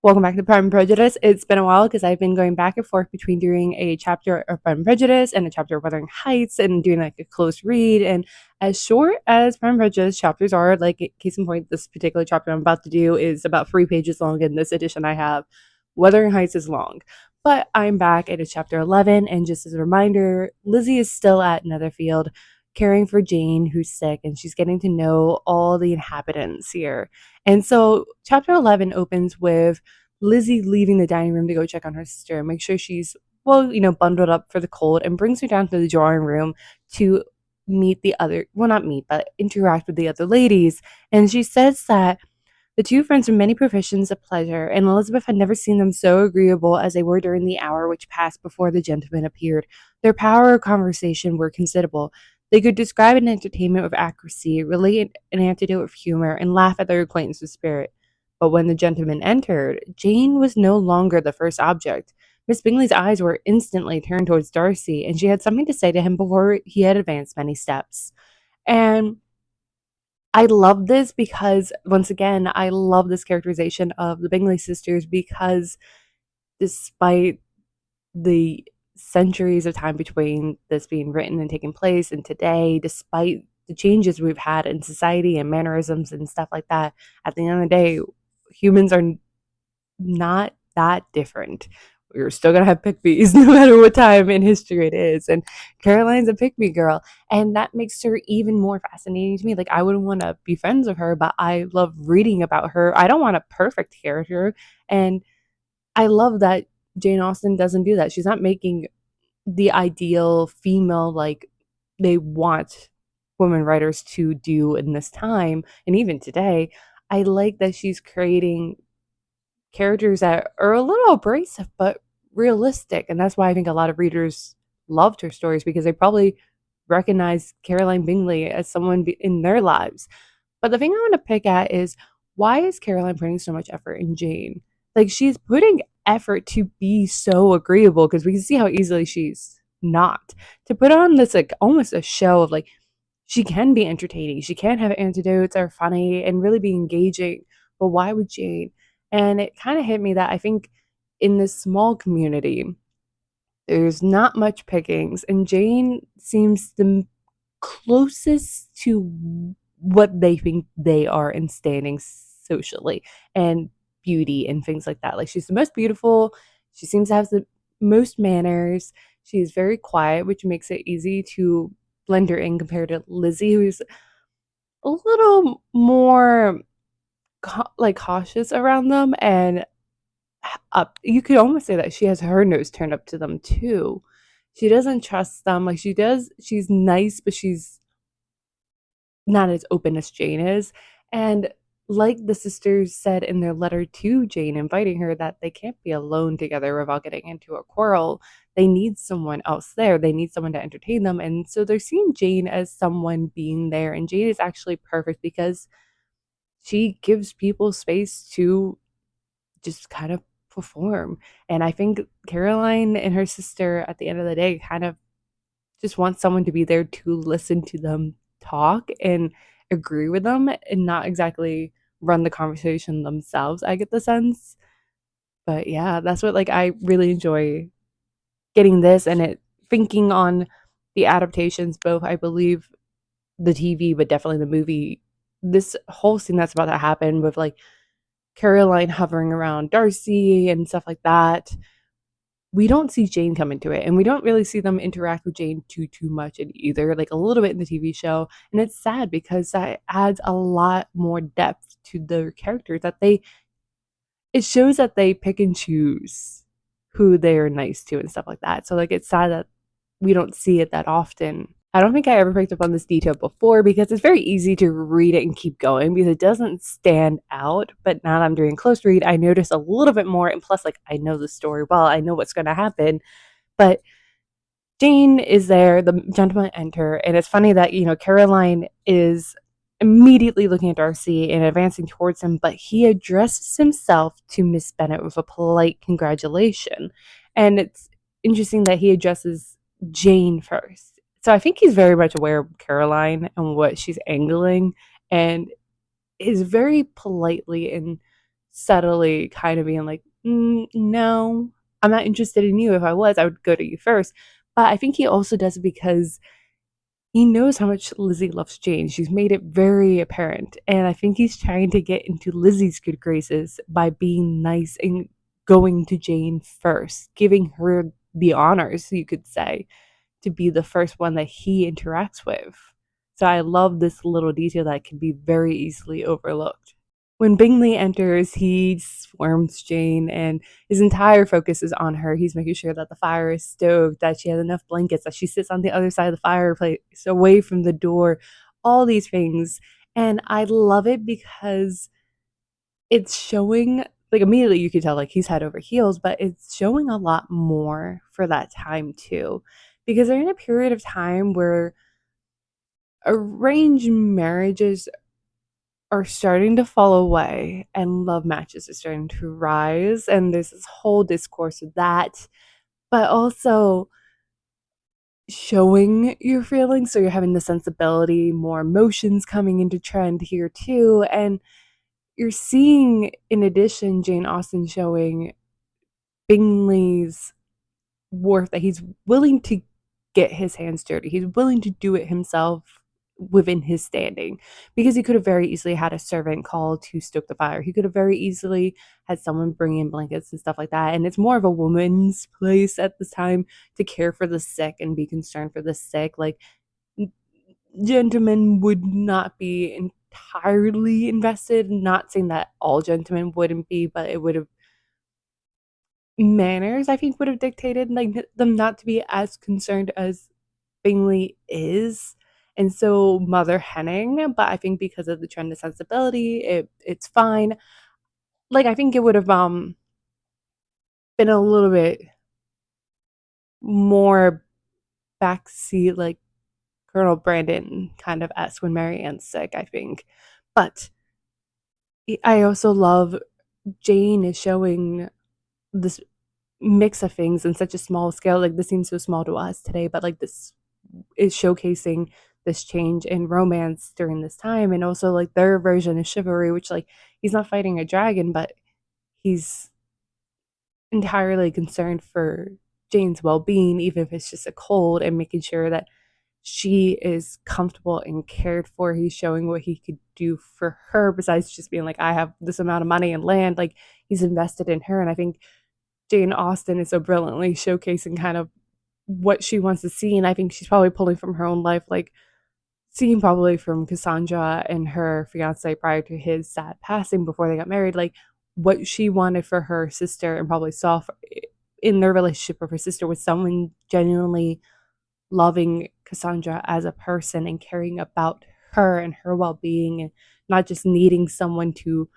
Welcome back to Pride and Prejudice. It's been a while because I've been going back and forth between doing a chapter of Pride and Prejudice and a chapter of Wuthering Heights and doing like a close read. And as short as Pride and Prejudice chapters are, like case in point, this particular chapter I'm about to do is about 3 pages long. In this edition, I have Wuthering Heights is long. But I'm back at a chapter 11. And just as a reminder, Lizzie is still at Netherfield caring for Jane, who's sick, and she's getting to know all the inhabitants here. And so chapter 11 opens with Lizzie leaving the dining room to go check on her sister and make sure she's, bundled up for the cold, and brings her down to the drawing room to meet the other, well, not meet, but interact with the other ladies. And she says that the two friends were many professions of pleasure, and Elizabeth had never seen them so agreeable as they were during the hour which passed before the gentleman appeared. Their power of conversation were considerable. They could describe an entertainment with accuracy, relate an anecdote with humor, and laugh at their acquaintance with spirit. But when the gentleman entered, Jane was no longer the first object. Miss Bingley's eyes were instantly turned towards Darcy, and she had something to say to him before he had advanced many steps. And I love this because, once again, I love this characterization of the Bingley sisters because despite the centuries of time between this being written and taking place and today, despite the changes we've had in society and mannerisms and stuff like that, at the end of the day, humans are not that different. We're still gonna have pick me's no matter what time in history it is. And Caroline's a pick me girl. And that makes her even more fascinating to me. Like, I wouldn't want to be friends with her, but I love reading about her. I don't want a perfect character. And I love that Jane Austen doesn't do that. She's not making the ideal female like they want women writers to do in this time and even today. I like that she's creating characters that are a little abrasive but realistic, and that's why I think a lot of readers loved her stories because they probably recognize Caroline Bingley as someone in their lives. But the thing I want to pick at is, why is Caroline putting so much effort in Jane? Like, she's putting effort to be so agreeable because we can see how easily she's not. To put on this like almost a show of like she can be entertaining, she can have anecdotes that are funny and really be engaging, but why would Jane? And it kind of hit me that I think in this small community, there's not much pickings, and Jane seems the closest to what they think they are in standing socially and beauty and things like that. Like, she's the most beautiful. She seems to have the most manners. She's very quiet, which makes it easy to blend her in compared to Lizzie, who's a little more cautious around them and up. You could almost say that she has her nose turned up to them too. She doesn't trust them like she does. She's nice, but she's not as open as Jane is. And like the sisters said in their letter to Jane, inviting her that they can't be alone together without getting into a quarrel. They need someone else there. They need someone to entertain them. And so they're seeing Jane as someone being there. And Jane is actually perfect because she gives people space to just kind of perform. And I think Caroline and her sister at the end of the day kind of just want someone to be there to listen to them talk and agree with them and not exactly run the conversation themselves. I get the sense. But yeah, that's what like I really enjoy getting this and it thinking on the adaptations, both I believe the TV, but definitely the movie. This whole scene that's about to happen with like Caroline hovering around Darcy and stuff like that, we don't see Jane come into it, and we don't really see them interact with Jane too much in either, like a little bit in the TV show. And it's sad because that adds a lot more depth to their characters that they it shows that they pick and choose who they're nice to and stuff like that. So like it's sad that we don't see it that often. I don't think I ever picked up on this detail before because it's very easy to read it and keep going because it doesn't stand out. But now that I'm doing a close read, I notice a little bit more. And plus, like, I know the story well, I know what's going to happen. But Jane is there, the gentlemen enter, and it's funny that, Caroline is immediately looking at Darcy and advancing towards him, but he addresses himself to Miss Bennet with a polite congratulation. And it's interesting that he addresses Jane first. So I think he's very much aware of Caroline and what she's angling, and is very politely and subtly kind of being like, no, I'm not interested in you. If I was, I would go to you first. But I think he also does it because he knows how much Lizzie loves Jane. She's made it very apparent. And I think he's trying to get into Lizzie's good graces by being nice and going to Jane first, giving her the honors, you could say, to be the first one that he interacts with. So I love this little detail that can be very easily overlooked. When Bingley enters, he swarms Jane, and his entire focus is on her. He's making sure that the fire is stoked, that she has enough blankets, that she sits on the other side of the fireplace, away from the door, all these things. And I love it because it's showing, like, immediately you can tell, like, he's head over heels, but it's showing a lot more for that time too. Because they're in a period of time where arranged marriages are starting to fall away and love matches are starting to rise, and there's this whole discourse of that, but also showing your feelings, so you're having the sensibility, more emotions coming into trend here too, and you're seeing, in addition, Jane Austen showing Bingley's worth, that he's willing to get his hands dirty. He's willing to do it himself within his standing, because he could have very easily had a servant call to stoke the fire. He could have very easily had someone bring in blankets and stuff like that. And it's more of a woman's place at this time to care for the sick and be concerned for the sick. Like, gentlemen would not be entirely invested. Not saying that all gentlemen wouldn't be, but it would have, manners, I think, would have dictated, like, them not to be as concerned as Bingley is. And so mother henning, but I think because of the trend of sensibility, it's fine. Like, I think it would have been a little bit more backseat, like Colonel Brandon kind of esque when Marianne's sick, I think. But I also love Jane is showing this mix of things in such a small scale. Like, this seems so small to us today, but like, this is showcasing this change in romance during this time, and also like their version of chivalry, which, like, he's not fighting a dragon, but he's entirely concerned for Jane's well-being, even if it's just a cold, and making sure that she is comfortable and cared for. He's showing what he could do for her besides just being like, I have this amount of money and land. Like, he's invested in her. And I think Jane Austen is so brilliantly showcasing kind of what she wants to see. And I think she's probably pulling from her own life, like seeing probably from Cassandra and her fiance prior to his sad passing before they got married, like what she wanted for her sister, and probably saw in their relationship with her sister, was someone genuinely loving Cassandra as a person and caring about her and her well-being, and not just needing someone to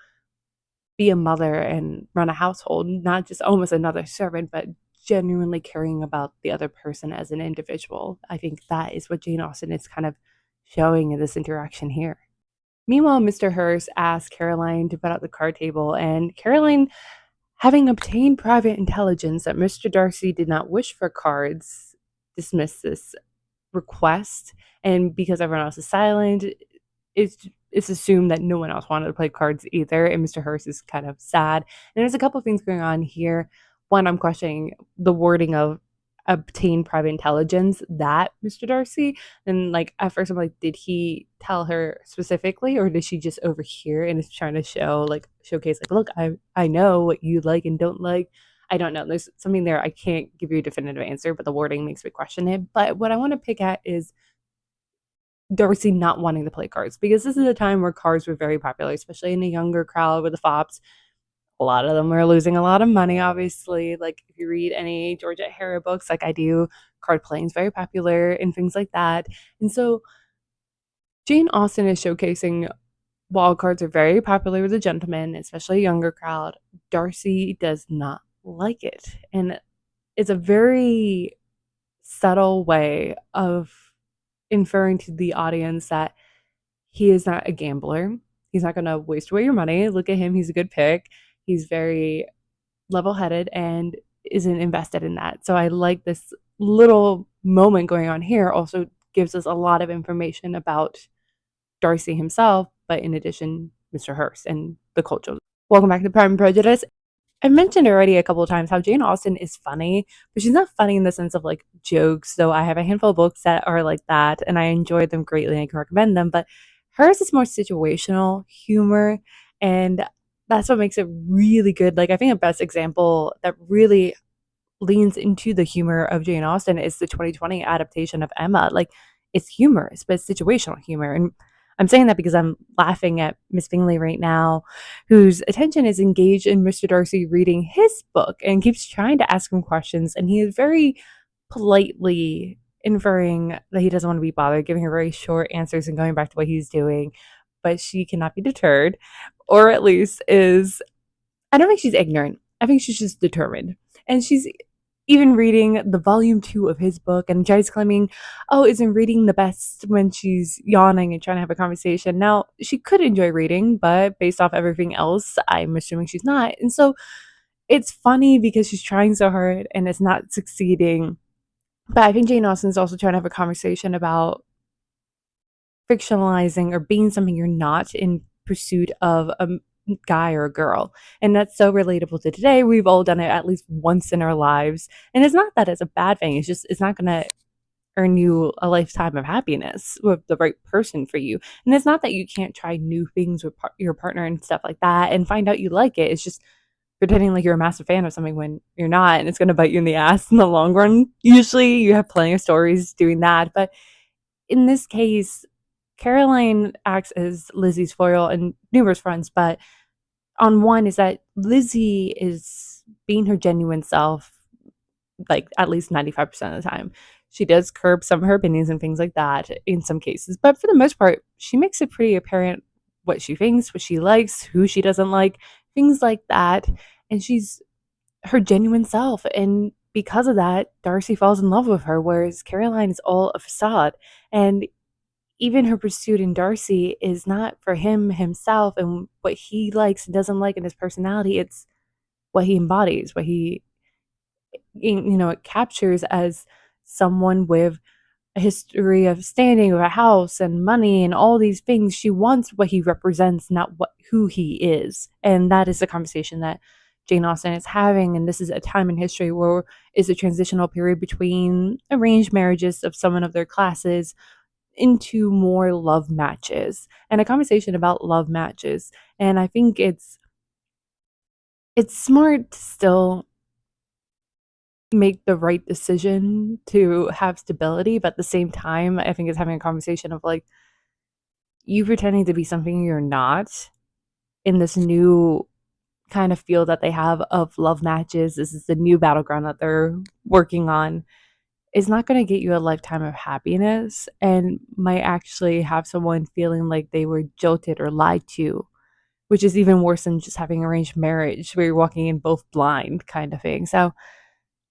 be a mother and run a household, not just almost another servant, but genuinely caring about the other person as an individual. I think that is what Jane Austen is kind of showing in this interaction here. Meanwhile, Mr. Hurst asks Caroline to put out the card table, and Caroline, having obtained private intelligence that Mr. Darcy did not wish for cards, dismissed this request. And because everyone else is silent, it's assumed that no one else wanted to play cards either, and Mr. Hurst is kind of sad. And there's a couple of things going on here. One, I'm questioning the wording of obtain private intelligence, that Mr. Darcy. And like, at first I'm like, did he tell her specifically, or did she just overhear and is trying to showcase like, look, I know what you like and don't like. I don't know. There's something there. I can't give you a definitive answer, but the wording makes me question it. But what I want to pick at is Darcy not wanting to play cards, because this is a time where cards were very popular, especially in a younger crowd with the fops. A lot of them were losing a lot of money, obviously. Like, if you read any Georgette Harrow books, like I do, card playing is very popular and things like that. And so Jane Austen is showcasing, while cards are very popular with the gentlemen, especially a younger crowd, Darcy does not like it. And it's a very subtle way of inferring to the audience that he is not a gambler. He's not going to waste away your money. Look at him. He's a good pick. He's very level-headed and isn't invested in that. So I like this little moment going on here. Also gives us a lot of information about Darcy himself, but in addition, Mr. Hurst and the culture. Welcome back to Prime Prejudice. I've mentioned already a couple of times how Jane Austen is funny, but she's not funny in the sense of like jokes. So I have a handful of books that are like that, and I enjoy them greatly and I can recommend them. But hers is more situational humor, and that's what makes it really good. Like, I think the best example that really leans into the humor of Jane Austen is the 2020 adaptation of Emma. Like, it's humorous, but it's situational humor. And I'm saying that because I'm laughing at Miss Bingley right now, whose attention is engaged in Mr. Darcy reading his book and keeps trying to ask him questions. And he is very politely inferring that he doesn't want to be bothered, giving her very short answers and going back to what he's doing. But she cannot be deterred, or at least is, I don't think she's ignorant. I think she's just determined. And she's even reading the volume 2 of his book, and Jai's claiming, oh, isn't reading the best when she's yawning and trying to have a conversation. Now, she could enjoy reading, but based off everything else, I'm assuming she's not. And so it's funny because she's trying so hard and it's not succeeding. But I think Jane Austen's also trying to have a conversation about fictionalizing or being something you're not in pursuit of a guy or a girl. And that's so relatable to today. We've all done it at least once in our lives. And it's not that it's a bad thing. It's just, it's not going to earn you a lifetime of happiness with the right person for you. And it's not that you can't try new things with your partner and stuff like that and find out you like it. It's just pretending like you're a massive fan of something when you're not, and it's going to bite you in the ass in the long run. Usually you have plenty of stories doing that. But in this case, Caroline acts as Lizzie's foil and numerous fronts, but on one is that Lizzie is being her genuine self, like at least 95% of the time. She does curb some of her opinions and things like that in some cases, but for the most part, she makes it pretty apparent what she thinks, what she likes, who she doesn't like, things like that. And she's her genuine self. And because of that, Darcy falls in love with her, whereas Caroline is all a facade. And even her pursuit in Darcy is not for him himself and what he likes and doesn't like in his personality. It's what he embodies, what he, it captures as someone with a history of standing with a house and money and all these things. She wants what he represents, not who he is. And that is the conversation that Jane Austen is having. And this is a time in history where is a transitional period between arranged marriages of someone of their classes into more love matches and a conversation about love matches. And I think it's smart to still make the right decision to have stability, but at the same time, I think it's having a conversation of like you pretending to be something you're not in this new kind of field that they have of love matches. This is the new battleground that they're working on, is not going to get you a lifetime of happiness and might actually have someone feeling like they were jilted or lied to, which is even worse than just having arranged marriage where you're walking in both blind kind of thing. So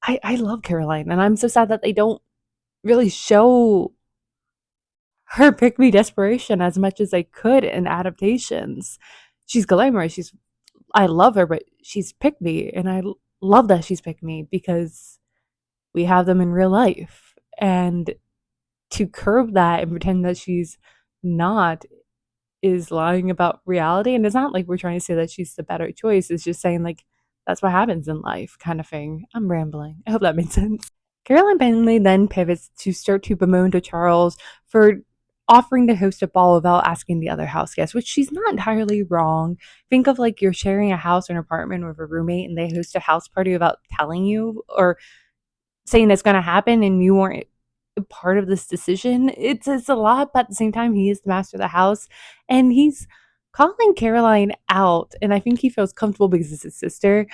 I love Caroline, and I'm so sad that they don't really show her pick me desperation as much as they could in adaptations. She's glamorous. I love her, but she's pick me, and I love that she's pick me because we have them in real life. And to curb that and pretend that she's not is lying about reality. And it's not like we're trying to say that she's the better choice. It's just saying like that's what happens in life, kind of thing. I'm rambling. I hope that made sense. Caroline Bentley then pivots to start to bemoan to Charles for offering to host a ball without asking the other house guests, which she's not entirely wrong. Think of like you're sharing a house or an apartment with a roommate and they host a house party without telling you or saying it's going to happen and you weren't part of this decision. It's a lot, but at the same time, he is the master of the house and he's calling Caroline out. And I think he feels comfortable because it's his sister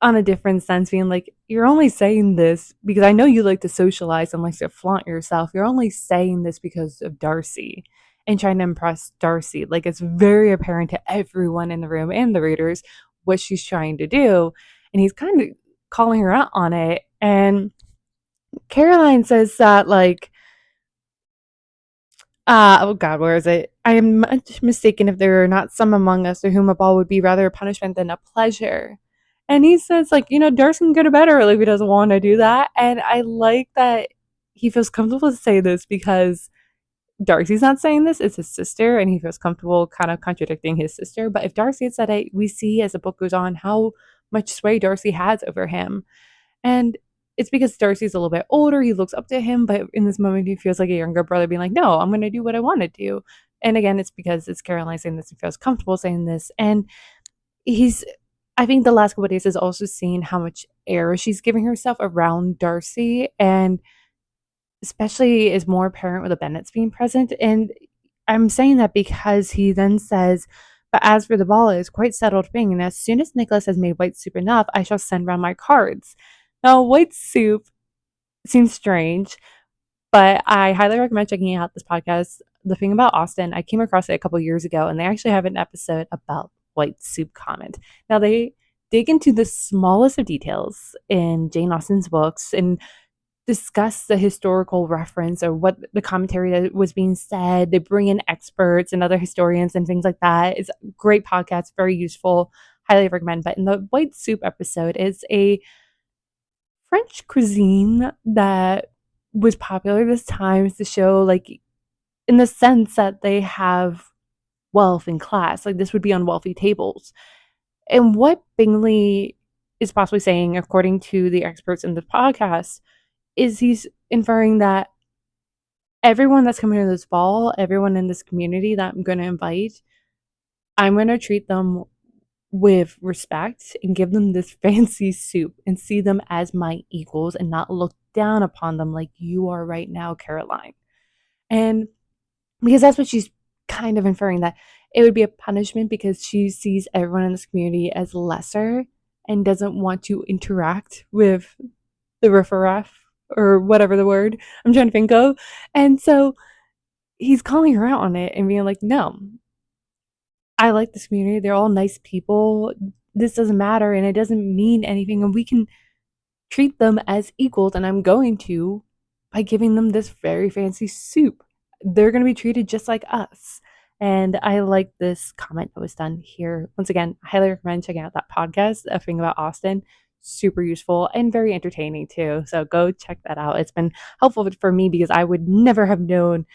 on a different sense, being like, you're only saying this because I know you like to socialize and like to flaunt yourself. You're only saying this because of Darcy and trying to impress Darcy. Like, it's very apparent to everyone in the room and the readers what she's trying to do. And he's kind of calling her out on it. And Caroline says that, like, oh God, where is it? I am much mistaken if there are not some among us to whom a ball would be rather a punishment than a pleasure. And he says, like, Darcy can go to bed early if he doesn't want to do that. And I like that he feels comfortable to say this because Darcy's not saying this, it's his sister, and he feels comfortable kind of contradicting his sister. But if Darcy had said it, we see as the book goes on how much sway Darcy has over him. And it's because Darcy's a little bit older, he looks up to him, but in this moment he feels like a younger brother being like, no, I'm gonna do what I want to do. And again, it's because it's Caroline saying this and feels comfortable saying this. And he's I think the last couple of days has also seen how much air she's giving herself around Darcy, and especially is more apparent with the Bennets being present. And I'm saying that because he then says, but as for the ball, it is quite settled thing, and as soon as Nicholas has made white soup enough, I shall send round my cards. Now, white soup seems strange, but I highly recommend checking out this podcast. The thing about Austen, I came across it a couple years ago, and they actually have an episode about white soup comment. Now, they dig into the smallest of details in Jane Austen's books and discuss the historical reference or what the commentary that was being said. They bring in experts and other historians and things like that. It's a great podcast, very useful. Highly recommend. But in the white soup episode, it's a French cuisine that was popular this time to show, like, in the sense that they have wealth and class. Like, this would be on wealthy tables. And what Bingley is possibly saying, according to the experts in the podcast, is he's inferring that everyone that's coming to this ball, everyone in this community that I'm going to invite, I'm going to treat them with respect and give them this fancy soup and see them as my equals and not look down upon them like you are right now, Caroline. And because that's what she's kind of inferring, that it would be a punishment because she sees everyone in this community as lesser and doesn't want to interact with the riffraff or whatever the word I'm trying to think of. And so he's calling her out on it and being like, no, I like this community. They're all nice people. This doesn't matter and it doesn't mean anything. And we can treat them as equals. And I'm going to by giving them this very fancy soup. They're going to be treated just like us. And I like this comment that was done here. Once again, I highly recommend checking out that podcast, A Thing About Austen. Super useful and very entertaining too. So go check that out. It's been helpful for me because I would never have known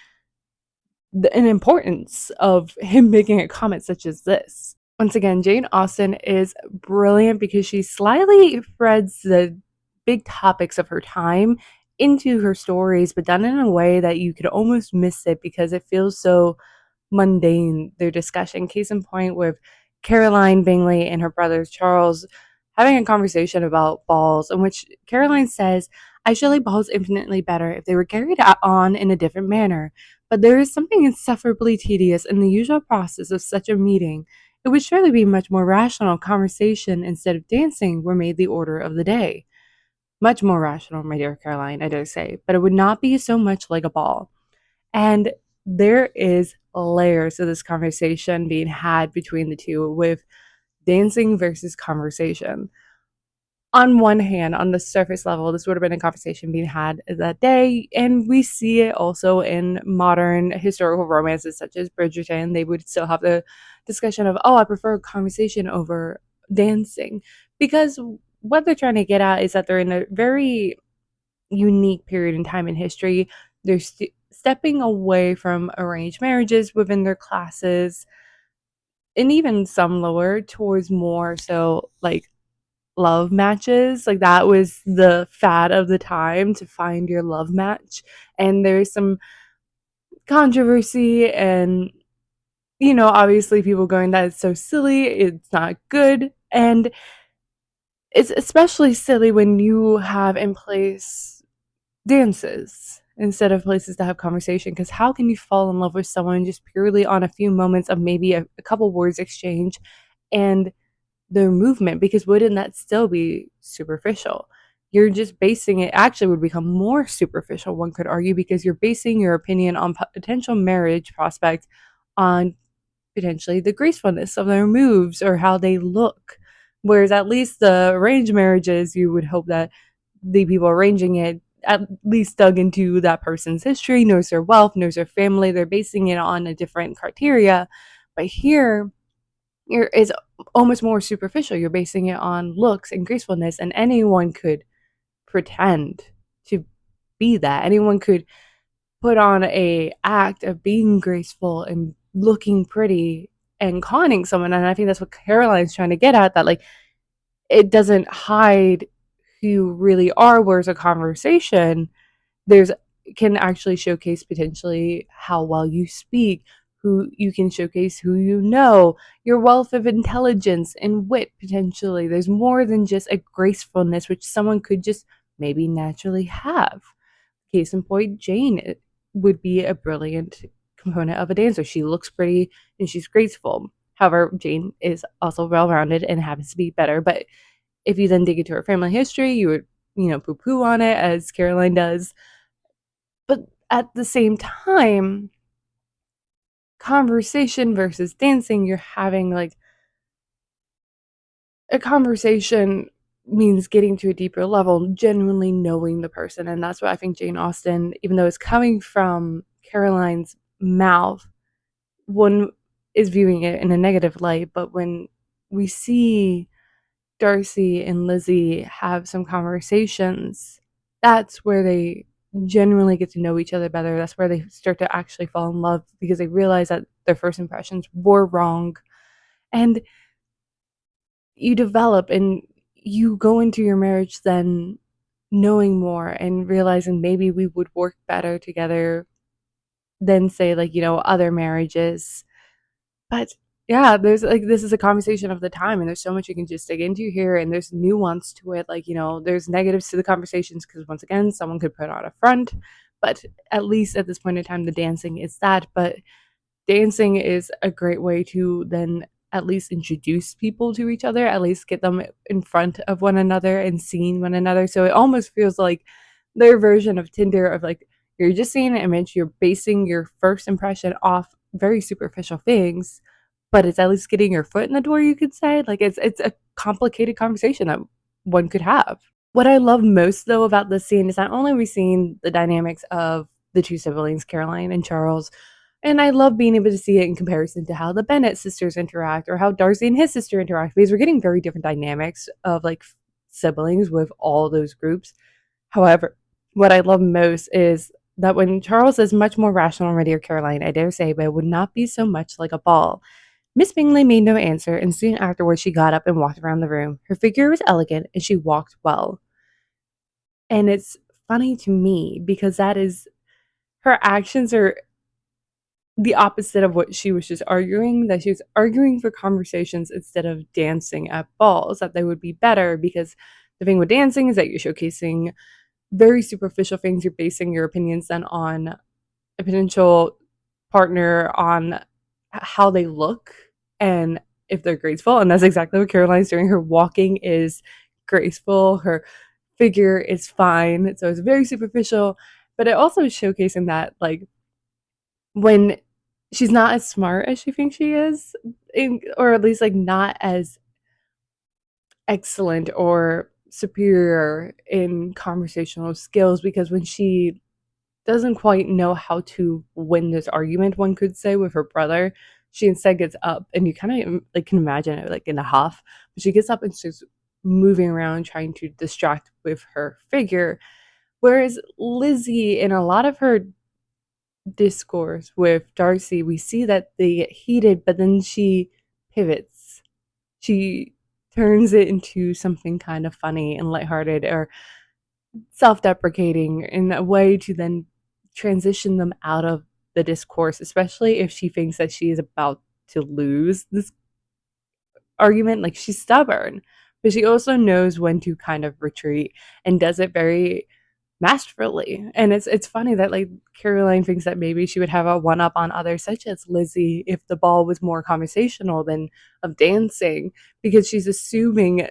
an importance of him making a comment such as this. Once again, Jane Austen is brilliant because she slyly threads the big topics of her time into her stories, but done in a way that you could almost miss it because it feels so mundane, their discussion. Case in point with Caroline Bingley and her brother Charles having a conversation about balls, in which Caroline says, I should like balls infinitely better if they were carried on in a different manner, but there is something insufferably tedious in the usual process of such a meeting. It would surely be much more rational conversation instead of dancing were made the order of the day. Much more rational, my dear Caroline, I dare say, but it would not be so much like a ball. And there is layers of this conversation being had between the two with dancing versus conversation. On one hand, on the surface level, this would have been a conversation being had that day, and we see it also in modern historical romances such as Bridgerton. They would still have the discussion of, oh, I prefer conversation over dancing, because what they're trying to get at is that they're in a very unique period in time in history. They're stepping away from arranged marriages within their classes, and even some lower towards more so like love matches. Like, that was the fad of the time, to find your love match. And there's some controversy and, obviously people going, that is so silly, it's not good. And it's especially silly when you have in place dances instead of places to have conversation, because how can you fall in love with someone just purely on a few moments of maybe a couple words exchange and their movement? Because wouldn't that still be superficial? You're just basing it, actually would become more superficial, one could argue, because you're basing your opinion on potential marriage prospect on potentially the gracefulness of their moves or how they look. Whereas at least the arranged marriages, you would hope that the people arranging it at least dug into that person's history, knows their wealth, knows their family. They're basing it on a different criteria. But here, it's almost more superficial. You're basing it on looks and gracefulness, and anyone could pretend to be that. Anyone could put on a act of being graceful and looking pretty and conning someone. And I think that's what Caroline's trying to get at, that like it doesn't hide who you really are, whereas a conversation there's can actually showcase potentially how well you speak, who you can showcase who you know, your wealth of intelligence and wit potentially. There's more than just a gracefulness which someone could just maybe naturally have. Case in point, Jane would be a brilliant component of a dancer. She looks pretty and she's graceful. However, Jane is also well rounded and happens to be better. But if you then dig into her family history, you would, poo poo on it as Caroline does. But at the same time, conversation versus dancing, you're having like a conversation means getting to a deeper level, genuinely knowing the person. And that's what I think Jane Austen, even though it's coming from Caroline's mouth, one is viewing it in a negative light. But when we see Darcy and Lizzie have some conversations, that's where they genuinely get to know each other better. That's where they start to actually fall in love because they realize that their first impressions were wrong. And you develop and you go into your marriage then knowing more and realizing maybe we would work better together than say like other marriages. But yeah, there's like this is a conversation of the time and there's so much you can just dig into here and there's nuance to it. Like there's negatives to the conversations because once again someone could put on a front, but at least at this point in time the dancing is that. But dancing is a great way to then at least introduce people to each other, at least get them in front of one another and seeing one another. So it almost feels like their version of Tinder of like you're just seeing an image, you're basing your first impression off very superficial things, but it's at least getting your foot in the door, you could say. Like it's a complicated conversation that one could have. What I love most though about this scene is not only are we seeing the dynamics of the two siblings, Caroline and Charles, and I love being able to see it in comparison to how the Bennett sisters interact or how Darcy and his sister interact because we're getting very different dynamics of like siblings with all those groups. However, what I love most is that when Charles is much more rational and ready, or Caroline, I dare say, but it would not be so much like a ball. Miss Bingley made no answer, and soon afterwards she got up and walked around the room. Her figure was elegant, and she walked well. And it's funny to me because that is her actions are the opposite of what she was just arguing, that she was arguing for conversations instead of dancing at balls, that they would be better because the thing with dancing is that you're showcasing very superficial things. You're basing your opinions then on a potential partner on how they look and if they're graceful. And that's exactly what Caroline's doing. Her walking is graceful, her figure is fine. So it's very superficial, but it also is showcasing that like when she's not as smart as she thinks she is, or at least like not as excellent or superior in conversational skills, because when she doesn't quite know how to win this argument, one could say, with her brother, she instead gets up and you kind of like can imagine it like in a huff, but she gets up and she's moving around trying to distract with her figure. Whereas Lizzie, in a lot of her discourse with Darcy, we see that they get heated, but then she pivots. She turns it into something kind of funny and lighthearted or self deprecating in a way to then transition them out of the discourse, especially if she thinks that she is about to lose this argument. Like she's stubborn, but she also knows when to kind of retreat and does it very masterfully. And it's funny that like Caroline thinks that maybe she would have a one up on others such as Lizzie if the ball was more conversational than of dancing, because she's assuming,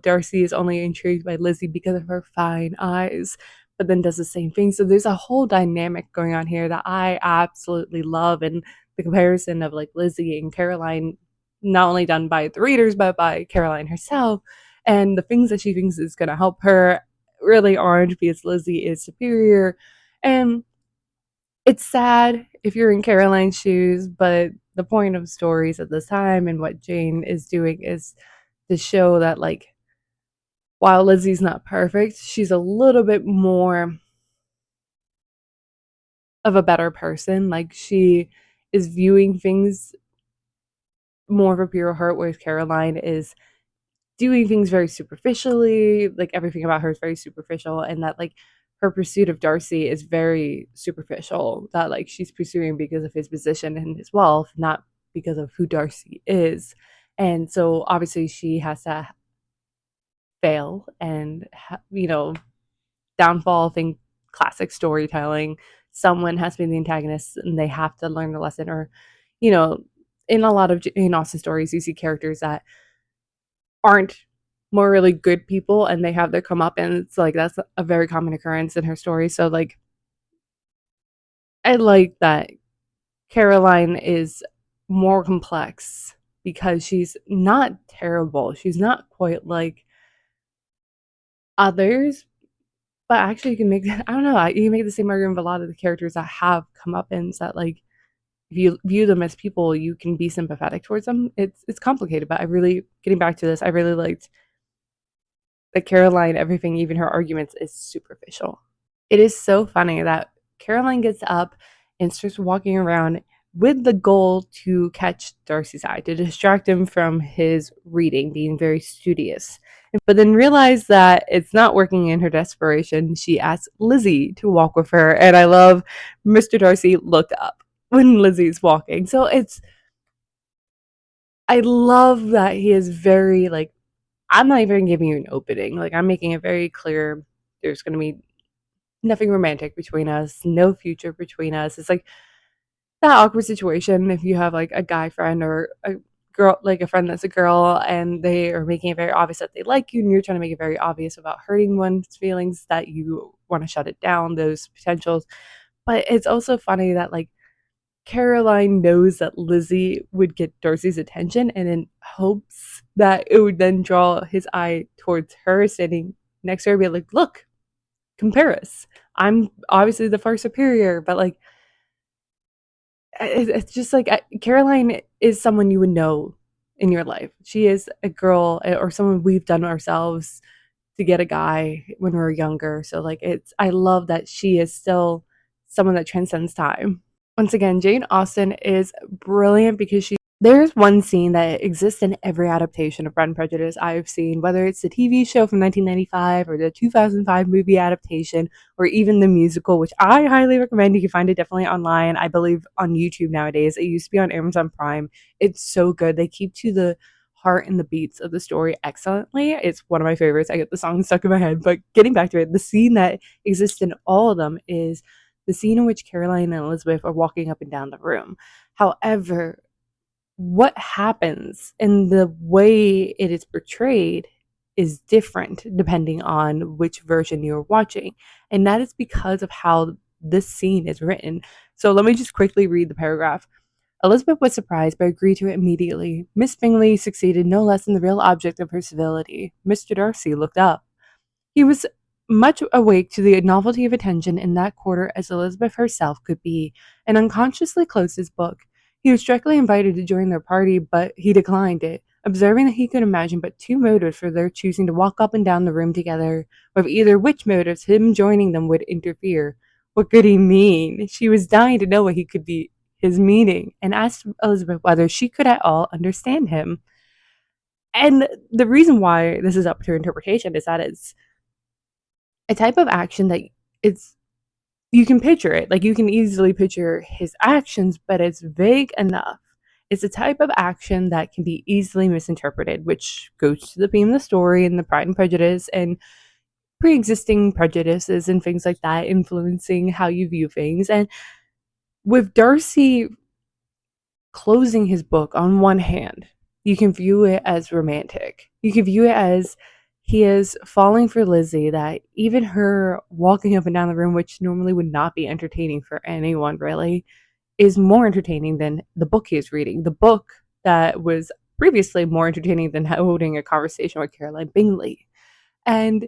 Darcy is only intrigued by Lizzie because of her fine eyes, but then does the same thing. So there's a whole dynamic going on here that I absolutely love, and the comparison of like Lizzie and Caroline, not only done by the readers but by Caroline herself, and the things that she thinks is going to help her really aren't because Lizzie is superior. And it's sad if you're in Caroline's shoes, but the point of stories at this time and what Jane is doing is to show that, like, while Lizzie's not perfect, she's a little bit more of a better person. Like she is viewing things more of a pure heart, whereas Caroline is doing things very superficially. Like everything about her is very superficial, and that like her pursuit of Darcy is very superficial. That like she's pursuing because of his position and his wealth, not because of who Darcy is. And so obviously she has to fail and downfall. I think classic storytelling. Someone has been the antagonist, and they have to learn the lesson. Or, you know, in a lot of Jane Austen stories, you see characters that aren't morally good people, and they have their come up, and it's like that's a very common occurrence in her story. So like, I like that Caroline is more complex because she's not terrible. She's not quite like others, but actually, you can make I don't know. You can make the same argument with a lot of the characters that have comeuppance that like if you view them as people, you can be sympathetic towards them. It's complicated, but I really getting back to this, I really liked that Caroline. Everything, even her arguments, is superficial. It is so funny that Caroline gets up and starts walking around with the goal to catch Darcy's eye, to distract him from his reading, being very studious. But then realize that it's not working. In her desperation, she asks Lizzie to walk with her. And I love Mr. Darcy looked up when Lizzie's walking. So I love that he is very like, I'm not even giving you an opening. Like, I'm making it very clear there's going to be nothing romantic between us, no future between us. It's like that awkward situation if you have like a guy friend or a girl, like a friend that's a girl, and they are making it very obvious that they like you, and you're trying to make it very obvious without hurting one's feelings that you want to shut it down, those potentials. But it's also funny that like Caroline knows that Lizzie would get Darcy's attention and in hopes that it would then draw his eye towards her sitting next to her, be like, look, compare us. I'm obviously the far superior, but like it's just like Caroline is someone you would know in your life. She is a girl or someone we've done ourselves to get a guy when we were younger. So like I love that she is still someone that transcends time. Once again, Jane Austen is brilliant because there's one scene that exists in every adaptation of Pride and Prejudice I've seen, whether it's the TV show from 1995 or the 2005 movie adaptation or even the musical, which I highly recommend. You can find it definitely online, I believe on YouTube nowadays. It used to be on Amazon Prime. It's so good. They keep to the heart and the beats of the story excellently. It's one of my favorites. I get the song stuck in my head. But getting back to it, the scene that exists in all of them is the scene in which Caroline and Elizabeth are walking up and down the room. However, what happens and the way it is portrayed is different depending on which version you're watching. And that is because of how this scene is written. So let me just quickly read the paragraph. Elizabeth was surprised, but agreed to it immediately. Miss Bingley succeeded no less in the real object of her civility. Mr. Darcy looked up. He was much awake to the novelty of attention in that quarter as Elizabeth herself could be, and unconsciously closed his book. He was directly invited to join their party, but he declined it, observing that he could imagine but two motives for their choosing to walk up and down the room together, of either which motives him joining them would interfere. What could he mean? She was dying to know what he could be his meaning, and asked Elizabeth whether she could at all understand him. And the reason why this is up to interpretation is that it's a type of action that it's you can picture it. Like you can easily picture his actions, but it's vague enough. It's a type of action that can be easily misinterpreted, which goes to the theme of the story and the Pride and Prejudice and pre-existing prejudices and things like that influencing how you view things. And with Darcy closing his book on one hand, you can view it as romantic. You can view it as he is falling for Lizzie, that even her walking up and down the room, which normally would not be entertaining for anyone really, is more entertaining than the book he is reading. The book that was previously more entertaining than holding a conversation with Caroline Bingley. And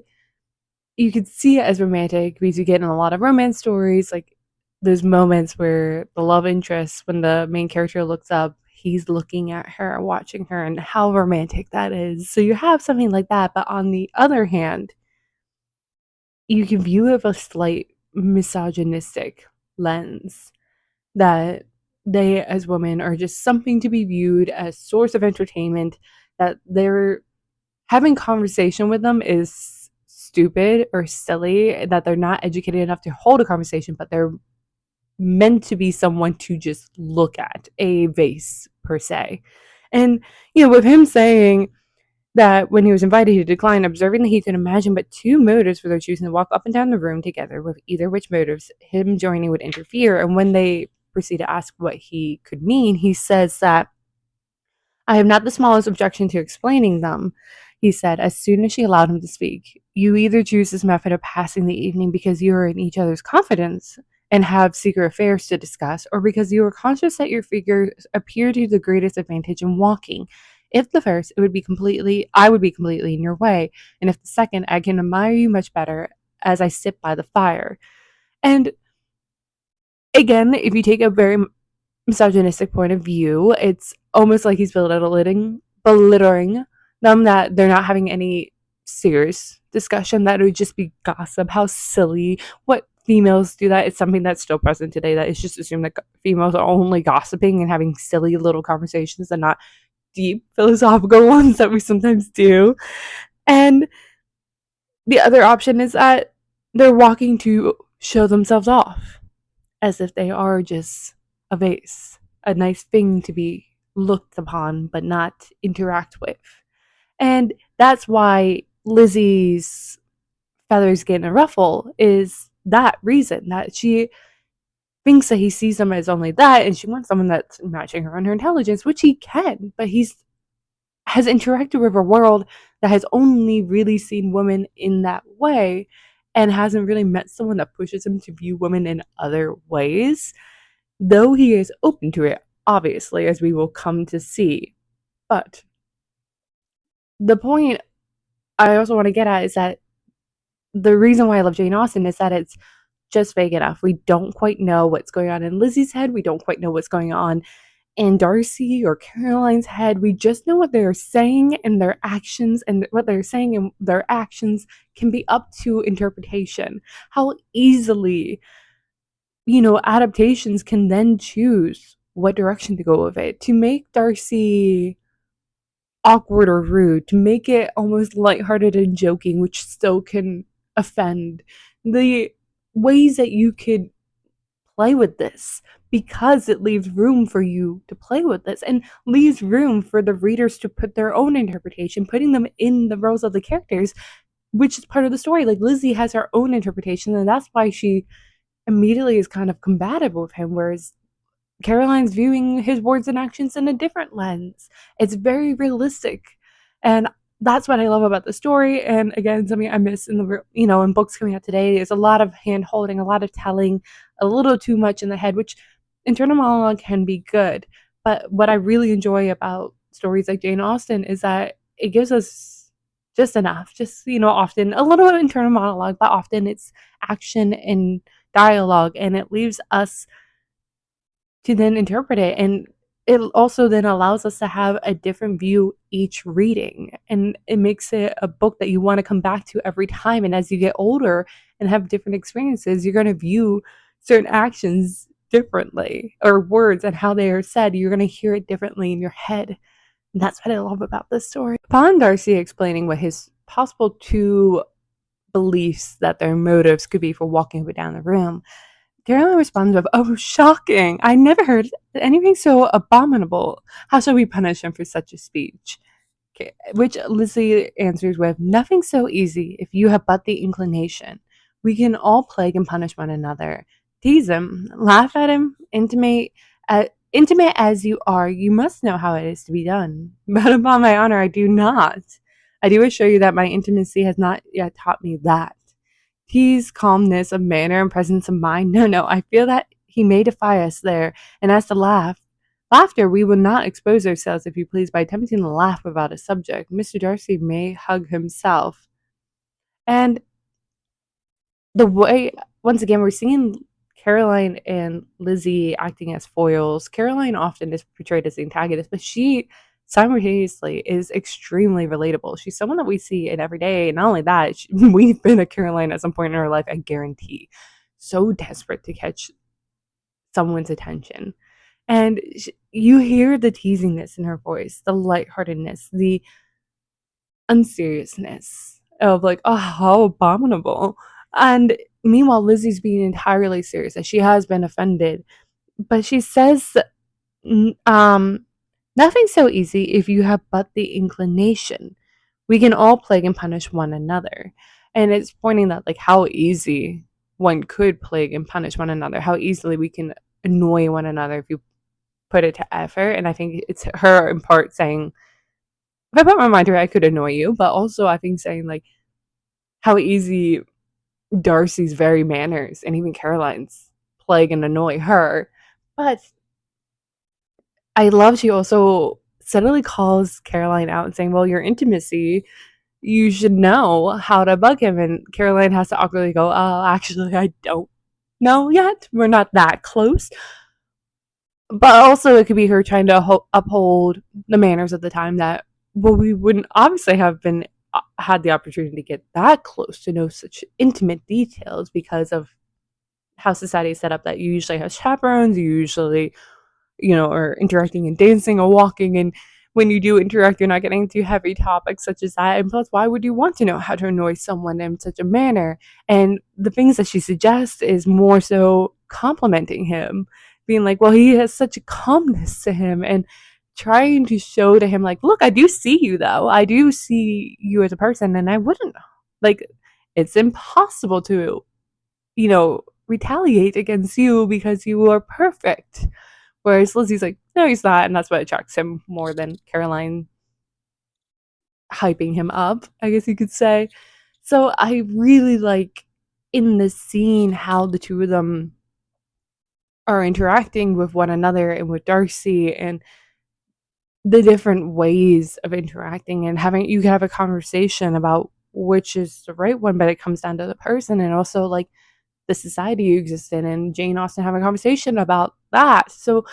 you could see it as romantic because you get in a lot of romance stories, like there's moments where the love interest, when the main character looks up, he's looking at her, watching her, and how romantic that is. So you have something like that. But on the other hand, you can view it as a slight misogynistic. lens, that they as women are just something to be viewed as source of entertainment, that they're having conversation with them is stupid or silly, that they're not educated enough to hold a conversation, but they're meant to be someone to just look at, a vase per se. And, with him saying that when he was invited, he declined, observing that he could imagine but two motives for their choosing to walk up and down the room together, with either which motives him joining would interfere. And when they proceed to ask what he could mean, he says that I have not the smallest objection to explaining them, he said, as soon as she allowed him to speak. You either choose this method of passing the evening because you are in each other's confidence and have secret affairs to discuss, or because you are conscious that your figures appear to the greatest advantage in walking. If the first, I would be completely in your way, and if the second, I can admire you much better as I sit by the fire. And again, if you take a very misogynistic point of view, it's almost like he's belittling them, that they're not having any serious discussion, that it would just be gossip. How silly. What females do that? It's something that's still present today, that it's just assumed that females are only gossiping and having silly little conversations and not deep philosophical ones that we sometimes do. And the other option is that they're walking to show themselves off, as if they are just a vase, a nice thing to be looked upon but not interact with. And that's why Lizzie's feathers get in a ruffle, is that reason, that she thinks that he sees them as only that, and she wants someone that's matching her on her intelligence, which he can, but he's has interacted with a world that has only really seen women in that way, and hasn't really met someone that pushes him to view women in other ways, though he is open to it, obviously, as we will come to see. But the point I also want to get at is that the reason why I love Jane Austen is that it's just vague enough. We don't quite know what's going on in Lizzie's head. We don't quite know what's going on in Darcy or Caroline's head. We just know what they're saying and their actions, and what they're saying and their actions can be up to interpretation. How easily, adaptations can then choose what direction to go with it, to make Darcy awkward or rude, to make it almost lighthearted and joking, which still can offend. The ways that you could play with this, because it leaves room for you to play with this and leaves room for the readers to put their own interpretation, putting them in the roles of the characters, which is part of the story. Like, Lizzie has her own interpretation, and that's why she immediately is kind of combative with him, whereas Caroline's viewing his words and actions in a different lens. It's very realistic. And that's what I love about the story. And again, something I miss in books coming out today is a lot of hand holding, a lot of telling, a little too much in the head, which internal monologue can be good. But what I really enjoy about stories like Jane Austen is that it gives us just enough, often a little internal monologue, but often it's action and dialogue, and it leaves us to then interpret it. And it also then allows us to have a different view each reading. And it makes it a book that you want to come back to every time. And as you get older and have different experiences, you're going to view certain actions differently, or words and how they are said. You're going to hear it differently in your head. And that's what I love about this story. Upon Darcy explaining what his possible two beliefs that their motives could be for walking up and down the room, Caroline responds with, "Oh, shocking! I never heard anything so abominable. How shall we punish him for such a speech?" Okay, which Lizzie answers with, "Nothing so easy, if you have but the inclination. We can all plague and punish one another. Tease him, laugh at him, intimate as you are, you must know how it is to be done. But upon my honor, I do not. I do assure you that my intimacy has not yet taught me that. Tease, calmness of manner and presence of mind. No, I feel that he may defy us there. And as to laughter, we will not expose ourselves, if you please, by attempting to laugh without a subject. Mr. Darcy may hug himself." And the way, once again, we're seeing Caroline and Lizzie acting as foils. Caroline often is portrayed as the antagonist, but she simultaneously is extremely relatable. She's someone that we see in every day. And not only that, we've been a Caroline at some point in our life, I guarantee. So desperate to catch someone's attention. And you hear the teasingness in her voice, the lightheartedness, the unseriousness of like, oh, how abominable. And meanwhile, Lizzie's being entirely serious, that she has been offended. But she says, um, nothing's so easy if you have but the inclination. We can all plague and punish one another. And it's pointing that like how easy one could plague and punish one another, how easily we can annoy one another if you put it to effort. And I think it's her in part saying, if I put my mind to it, I could annoy you, but also I think saying like how easy Darcy's very manners and even Caroline's plague and annoy her. But I love she also suddenly calls Caroline out and saying, well, your intimacy, you should know how to bug him. And Caroline has to awkwardly go, actually, I don't know yet. We're not that close. But also, it could be her trying to uphold the manners of the time that, well, we wouldn't obviously have been had the opportunity to get that close to know such intimate details because of how society is set up, that you usually have chaperones, you usually or interacting and dancing or walking. And when you do interact, you're not getting into heavy topics such as that. And plus, why would you want to know how to annoy someone in such a manner? And the things that she suggests is more so complimenting him, being like, well, he has such a calmness to him, and trying to show to him, like, look, I do see you, though. I do see you as a person, and I wouldn't, like, it's impossible to, retaliate against you because you are perfect. Whereas Lizzie's like, no, he's not. And that's what attracts him more than Caroline hyping him up, I guess you could say. So I really like in this scene how the two of them are interacting with one another and with Darcy, and the different ways of interacting, and having you can have a conversation about which is the right one, but it comes down to the person and also like the society you exist in, and Jane Austen having a conversation about that. So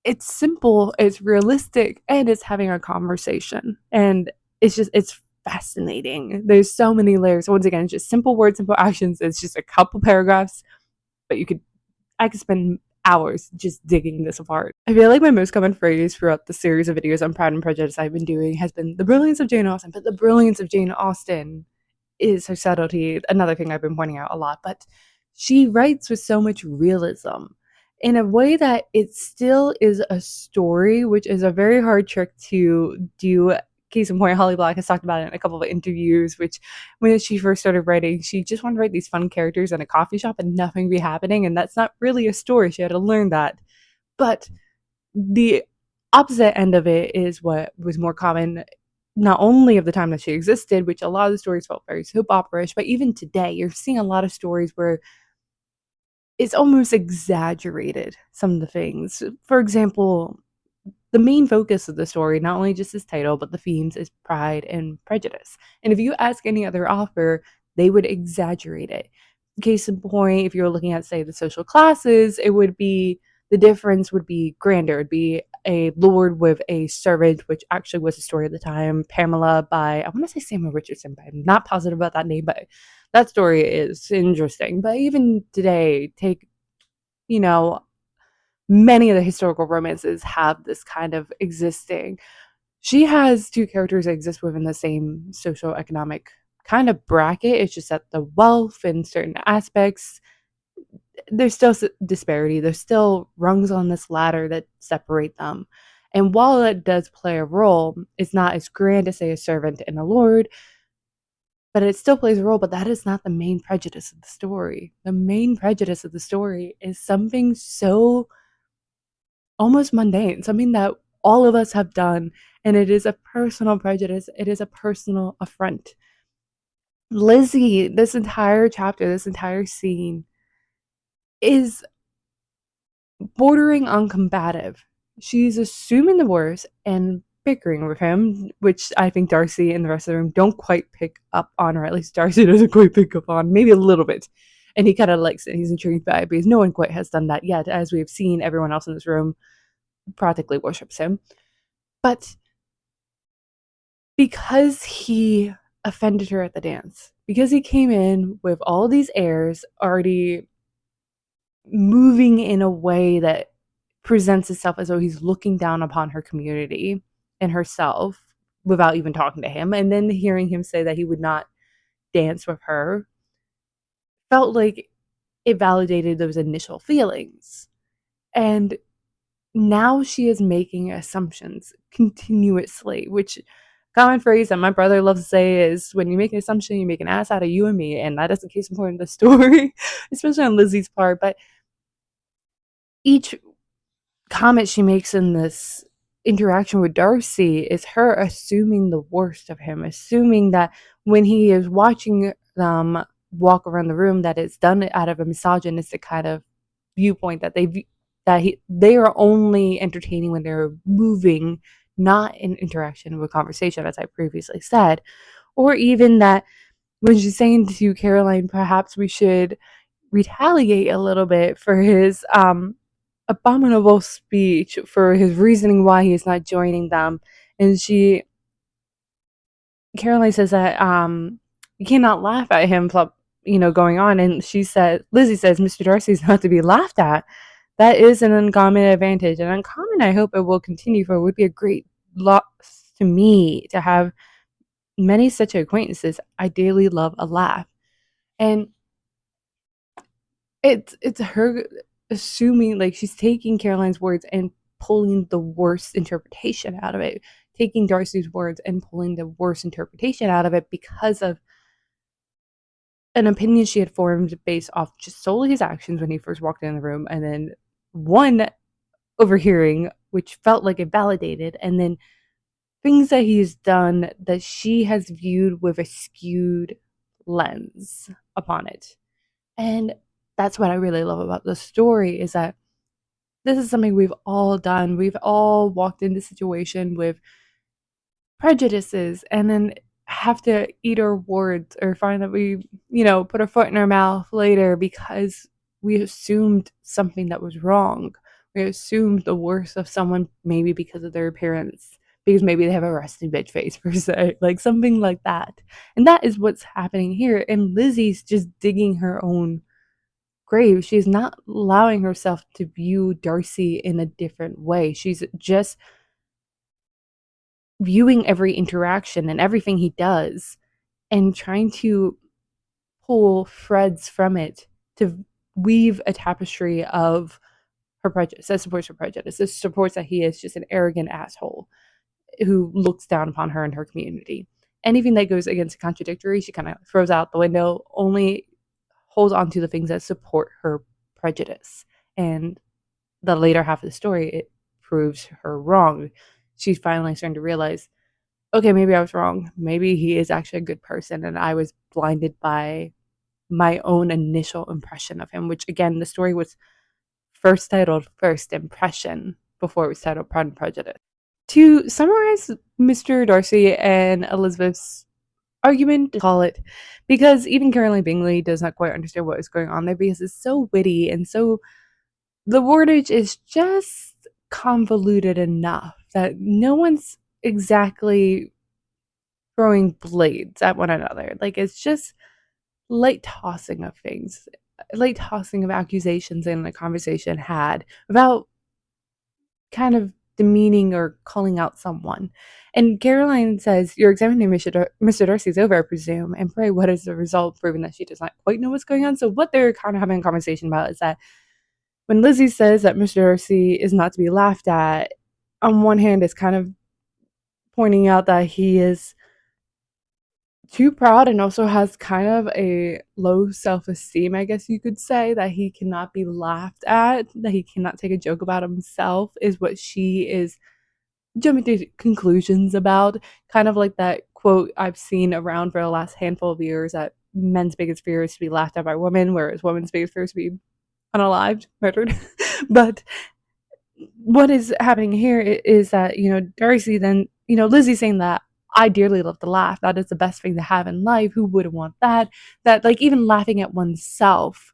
it's simple, it's realistic, and it's having a conversation. And it's fascinating. There's so many layers. Once again, just simple words, simple actions. It's just a couple paragraphs, but I could spend hours just digging this apart. I feel like my most common phrase throughout the series of videos on Pride and Prejudice I've been doing has been the brilliance of Jane Austen, but the brilliance of Jane Austen is her subtlety, another thing I've been pointing out a lot. But she writes with so much realism in a way that it still is a story, which is a very hard trick to do. Case in point, Holly Black has talked about it in a couple of interviews, which when she first started writing, she just wanted to write these fun characters in a coffee shop and nothing be happening. And that's not really a story. She had to learn that. But the opposite end of it is what was more common, not only of the time that she existed, which a lot of the stories felt very soap opera-ish, but even today, you're seeing a lot of stories where it's almost exaggerated, some of the things. For example, the main focus of the story, not only just its title, but the themes, is pride and prejudice. And if you ask any other author, they would exaggerate it. Case in point, if you're looking at, say, the social classes, it would be the difference would be grander. It'd be a lord with a servant, which actually was a story at the time. Pamela by, I want to say Samuel Richardson, but I'm not positive about that name, but that story is interesting. But even today, take, you know, many of the historical romances have this kind of existing. She has two characters that exist within the same socioeconomic kind of bracket. It's just that the wealth and certain aspects, there's still disparity. There's still rungs on this ladder that separate them. And while it does play a role, it's not as grand as, say, a servant and a lord, but it still plays a role. But that is not the main prejudice of the story. The main prejudice of the story is something so almost mundane, something that all of us have done, and it is a personal prejudice. It is a personal affront. Lizzie, this entire chapter, this entire scene is bordering on combative. She's assuming the worst and bickering with him, which I think Darcy and the rest of the room don't quite pick up on, or at least Darcy doesn't quite pick up on, maybe a little bit. And he kind of likes it. He's intrigued by it because no one quite has done that yet. As we've seen, everyone else in this room practically worships him. But because he offended her at the dance, because he came in with all these airs already moving in a way that presents itself as though he's looking down upon her community and herself without even talking to him. And then hearing him say that he would not dance with her felt like it validated those initial feelings. And now she is making assumptions continuously, which common phrase that my brother loves to say is when you make an assumption, you make an ass out of you and me. And that is the case in point in the story, especially on Lizzie's part. But each comment she makes in this interaction with Darcy is her assuming the worst of him, assuming that when he is watching them walk around the room, that it's done out of a misogynistic kind of viewpoint, that they are only entertaining when they're moving, not in interaction with conversation, as I previously said, or even that when she's saying to Caroline, perhaps we should retaliate a little bit for his abominable speech, for his reasoning why he's not joining them. And Caroline says that you cannot laugh at him, going on. And Lizzie says, Mr. Darcy is not to be laughed at. That is an uncommon advantage. And uncommon, I hope it will continue, for it would be a great loss to me to have many such acquaintances. I daily love a laugh. And it's her assuming, like, she's taking Caroline's words and pulling the worst interpretation out of it, taking Darcy's words and pulling the worst interpretation out of it because of an opinion she had formed based off just solely his actions when he first walked in the room, and then one overhearing, which felt like it validated, and then things that he's done that she has viewed with a skewed lens upon it. And that's what I really love about the story, is that this is something we've all done. We've all walked into a situation with prejudices and then have to eat our words, or find that we, put our foot in our mouth later because we assumed something that was wrong. We assumed the worst of someone, maybe because of their appearance, because maybe they have a resting bitch face per se, like something like that. And that is what's happening here. And Lizzie's just digging her own grave. She's not allowing herself to view Darcy in a different way. She's just viewing every interaction and everything he does and trying to pull threads from it to weave a tapestry of her prejudice that supports her prejudice. This supports that he is just an arrogant asshole who looks down upon her and her community. Anything that goes against contradictory, she kind of throws out the window, only holds on to the things that support her prejudice. And the later half of the story, it proves her wrong. She's finally starting to realize, okay, maybe I was wrong. Maybe he is actually a good person, and I was blinded by my own initial impression of him, which, again, the story was first titled First Impression before it was titled Pride and Prejudice. To summarize Mr. Darcy and Elizabeth's argument, call it, because even Caroline Bingley does not quite understand what is going on there, because it's so witty and so, the wordage is just convoluted enough that no one's exactly throwing blades at one another. Like, it's just light tossing of things, light tossing of accusations in the conversation had without kind of demeaning or calling out someone. And Caroline says, your examination of Mr. Darcy is over, I presume. And pray, what is the result, proving that she does not quite know what's going on? So what they're kind of having a conversation about is that when Lizzie says that Mr. Darcy is not to be laughed at, on one hand, it's kind of pointing out that he is too proud and also has kind of a low self-esteem, I guess you could say, that he cannot be laughed at, that he cannot take a joke about himself, is what she is jumping to conclusions about. Kind of like that quote I've seen around for the last handful of years, that men's biggest fear is to be laughed at by women, whereas women's biggest fear is to be unalived, murdered. But what is happening here is that, Darcy then, Lizzie saying that I dearly love to laugh. That is the best thing to have in life. Who wouldn't want that? That, like, even laughing at oneself,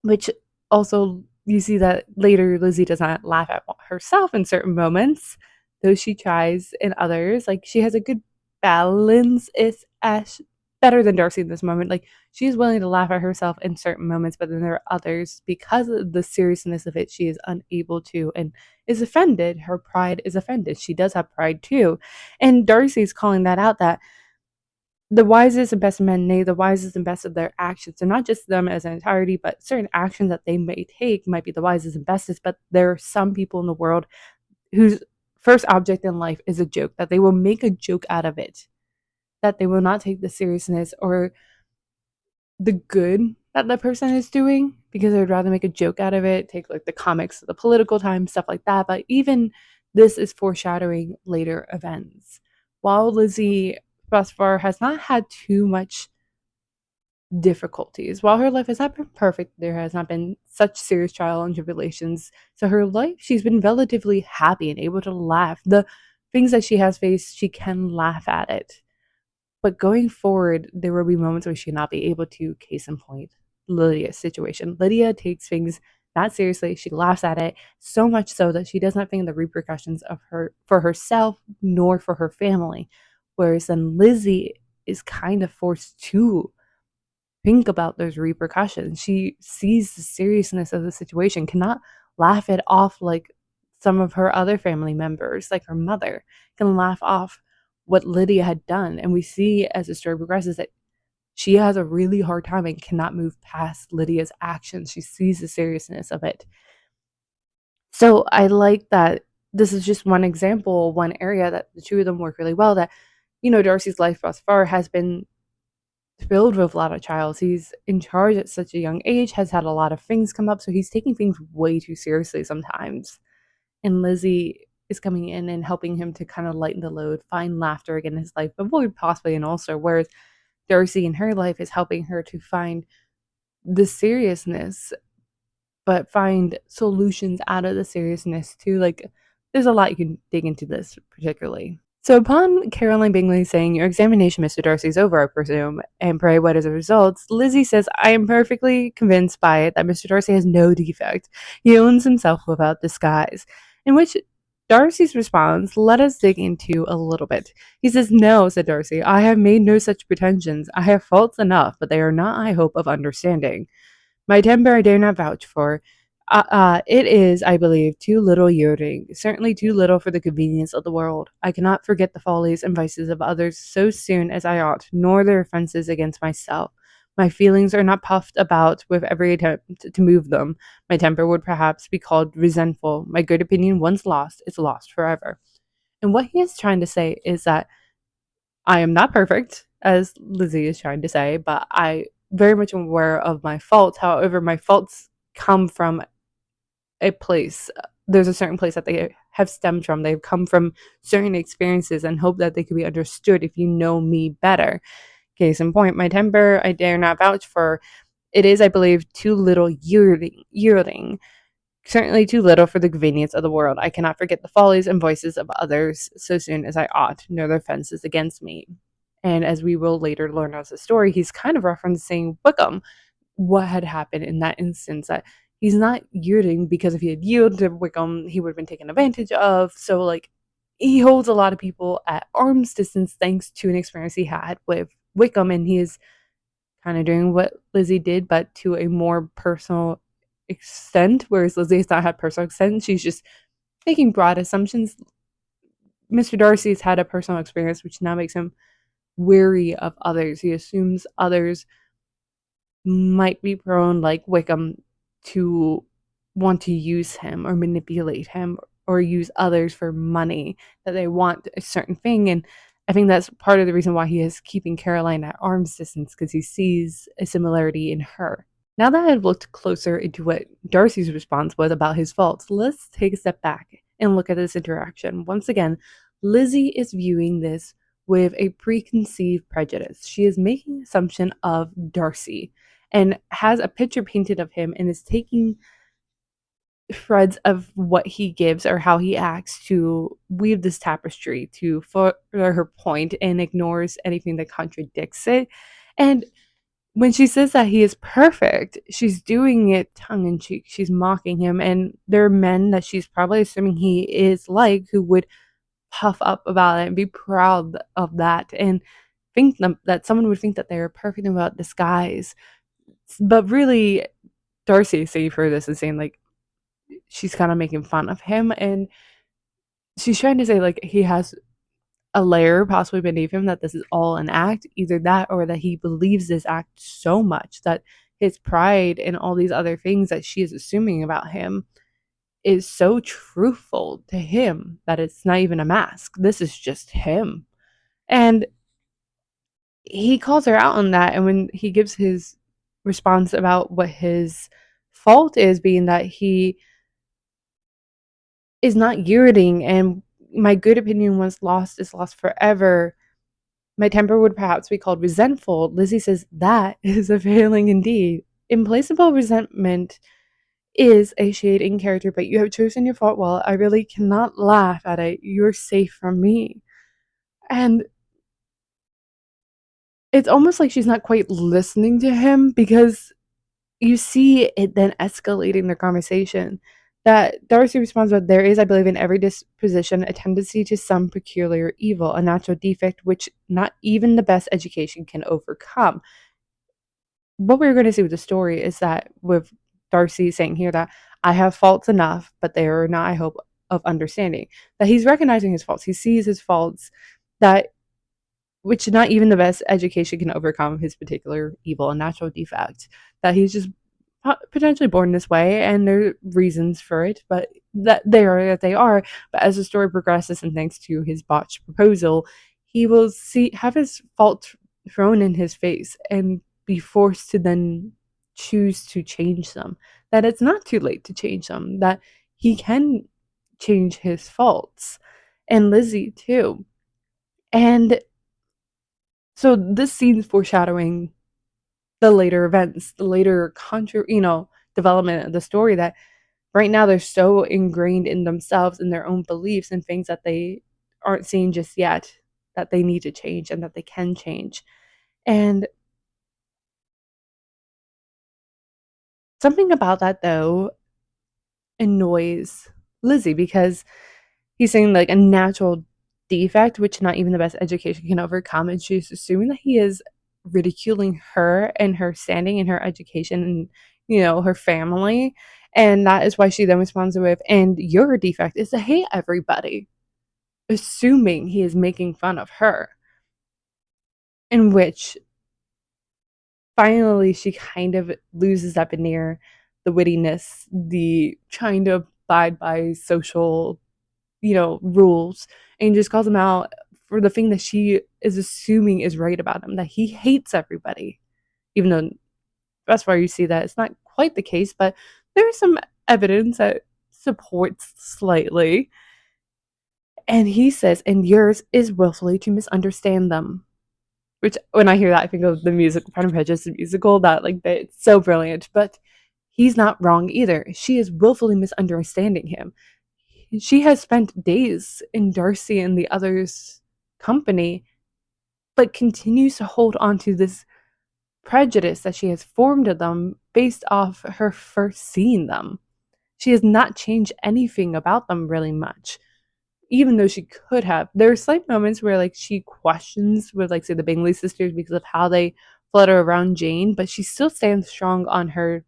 which also you see that later Lizzie does not laugh at herself in certain moments, though she tries in others. Like, she has a good balance better than Darcy in this moment. Like, she's willing to laugh at herself in certain moments, but then there are others, because of the seriousness of it, she is unable to and is offended. Her pride is offended. She does have pride too. And Darcy's calling that out, that the wisest and best of men, nay, the wisest and best of their actions. So not just them as an entirety, but certain actions that they may take might be the wisest and bestest. But there are some people in the world whose first object in life is a joke, that they will make a joke out of it, that they will not take the seriousness or the good that the person is doing, because they would rather make a joke out of it, take like the comics, the political time, stuff like that. But even this is foreshadowing later events. While Lizzie thus far has not had too much difficulties, while her life has not been perfect, there has not been such serious trial and tribulations. So her life, she's been relatively happy and able to laugh. The things that she has faced, she can laugh at it. But going forward, there will be moments where she will not be able to. Case in point, Lydia's situation. Lydia takes things not seriously. She laughs at it, so much so that she does not think the repercussions of her for herself nor for her family. Whereas then Lizzie is kind of forced to think about those repercussions. She sees the seriousness of the situation, cannot laugh it off like some of her other family members, like her mother, can laugh off what Lydia had done. And we see as the story progresses that she has a really hard time and cannot move past Lydia's actions. She sees the seriousness of it. So I like that this is just one example, one area that the two of them work really well. That, Darcy's life thus far has been filled with a lot of trials. He's in charge at such a young age, has had a lot of things come up, so he's taking things way too seriously sometimes. And Lizzie is coming in and helping him to kind of lighten the load, find laughter again in his life, avoid possibly an ulcer. Whereas Darcy in her life is helping her to find the seriousness, but find solutions out of the seriousness too. Like, there's a lot you can dig into this particularly. So upon Caroline Bingley saying, "Your examination, Mr. Darcy, is over, I presume, and pray what is the results?" Lizzie says, "I am perfectly convinced by it that Mr. Darcy has no defect. He owns himself without disguise." In which Darcy's response, let us dig into a little bit. He says, "No," said Darcy, "I have made no such pretensions. I have faults enough, but they are not, I hope, of understanding. My temper I dare not vouch for. It is, I believe, too little yielding, certainly too little for the convenience of the world. I cannot forget the follies and vices of others so soon as I ought, nor their offences against myself. My feelings are not puffed about with every attempt to move them. My temper would perhaps be called resentful. My good opinion, once lost, is lost forever." And what he is trying to say is that I am not perfect, as Lizzie is trying to say, but I very much am aware of my faults. However, my faults come from a place. There's a certain place that they have stemmed from. They've come from certain experiences, and hope that they could be understood if you know me better. Case in point, my temper I dare not vouch for. It is, I believe, too little yielding, certainly too little for the convenience of the world. I cannot forget the follies and voices of others so soon as I ought, nor their offences against me. And as we will later learn as a story, he's kind of referencing Wickham, what had happened in that instance, that he's not yielding because if he had yielded to Wickham, he would have been taken advantage of. So, like, he holds a lot of people at arm's distance thanks to an experience he had with Wickham, and he is kind of doing what Lizzie did, but to a more personal extent, whereas Lizzie has not had personal extent. She's just making broad assumptions. Mr. Darcy's had a personal experience, which now makes him wary of others. He assumes others might be prone, like Wickham, to want to use him or manipulate him or use others for money, that they want a certain thing. And I think that's part of the reason why he is keeping Caroline at arm's distance, because he sees a similarity in her. Now that I've looked closer into what Darcy's response was about his faults, let's take a step back and look at this interaction. Once again, Lizzie is viewing this with a preconceived prejudice. She is making an assumption of Darcy and has a picture painted of him and is taking threads of what he gives or how he acts to weave this tapestry to further her point, and ignores anything that contradicts it. And when she says that he is perfect, she's doing it tongue in cheek. She's mocking him. And there are men that she's probably assuming he is like, who would puff up about it and be proud of that. And think them that someone would think that they're perfect about disguise. But really, Darcy seeing for this and saying like she's kind of making fun of him, and she's trying to say like he has a layer possibly beneath him, that this is all an act, either that or that he believes this act so much that his pride and all these other things that she is assuming about him is so truthful to him that it's not even a mask. This is just him. And he calls her out on that. And when he gives his response about what his fault is, being that he is not yielding and my good opinion once lost is lost forever. My temper would perhaps be called resentful. Lizzie says that is a failing indeed. Implacable resentment is a shade in character, but you have chosen your fault well. I really cannot laugh at it. You're safe from me. And it's almost like she's not quite listening to him, because you see it then escalating the conversation. That Darcy responds with, there is, I believe, in every disposition a tendency to some peculiar evil, a natural defect which not even the best education can overcome. What we're going to see with the story is that with Darcy saying here that I have faults enough, but they are not, I hope, of understanding. That he's recognizing his faults. He sees his faults, that which not even the best education can overcome, his particular evil and natural defect. That he's just potentially born this way, and there are reasons for it, but that they are that they are. But as the story progresses, and thanks to his botched proposal, he will have his fault thrown in his face and be forced to then choose to change them. That it's not too late to change them. That he can change his faults, and Lizzie too. And so this scene's foreshadowing the later events, the later development of the story, that right now they're so ingrained in themselves and their own beliefs and things that they aren't seeing just yet, that they need to change and that they can change. And something about that though annoys Lizzie, because he's saying like a natural defect which not even the best education can overcome, and she's assuming that he is ridiculing her and her standing in her education and her family. And that is why she then responds with, and your defect is to hate everybody, assuming he is making fun of her. In which finally she kind of loses that veneer, the wittiness, the trying to abide by social rules, and just calls him out for the thing that she is assuming is right about him, that he hates everybody. Even though that's why you see that it's not quite the case, but there's some evidence that supports slightly. And he says, and yours is willfully to misunderstand them. Which, when I hear that, I think of the music, Pride and Prejudice, the musical, that, like, it's so brilliant. But he's not wrong either. She is willfully misunderstanding him. She has spent days in Darcy and the others' company, but continues to hold on to this prejudice that she has formed of them based off her first seeing them. She has not changed anything about them really much, even though she could have. There are slight moments where like she questions with like say the Bingley sisters because of how they flutter around Jane, but she still stands strong on her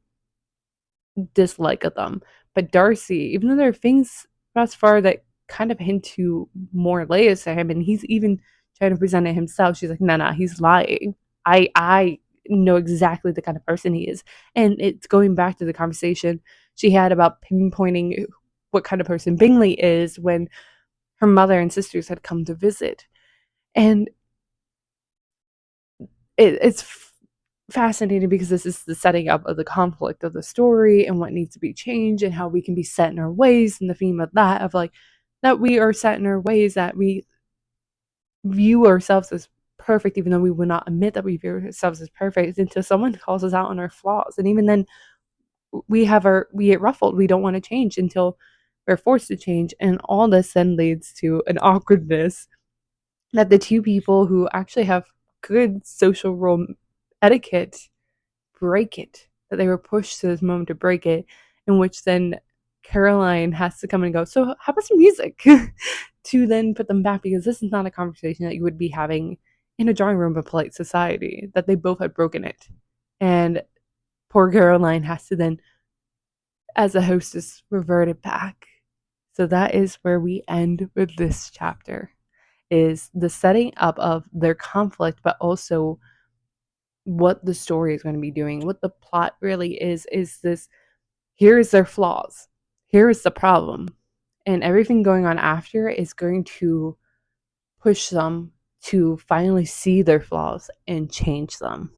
dislike of them. But Darcy, even though there are things thus far that kind of hint to more layers to him, and he's even trying to present it himself, she's like, no, he's lying. I know exactly the kind of person he is. And it's going back to the conversation she had about pinpointing what kind of person Bingley is when her mother and sisters had come to visit. And it's fascinating because this is the setting up of the conflict of the story and what needs to be changed and how we can be set in our ways, and the theme of that, of like that we are set in our ways, that we view ourselves as perfect even though we would not admit that we view ourselves as perfect until someone calls us out on our flaws. And even then we get ruffled, we don't want to change until we're forced to change. And all this then leads to an awkwardness that the two people who actually have good social role etiquette break it, that they were pushed to this moment to break it, in which then Caroline has to come and go, so how about some music? To then put them back, because this is not a conversation that you would be having in a drawing room of polite society, that they both had broken it. And poor Caroline has to then, as a hostess, revert it back. So that is where we end with this chapter, is the setting up of their conflict, but also what the story is going to be doing, what the plot really is this: here is their flaws, here is the problem, and everything going on after is going to push them to finally see their flaws and change them.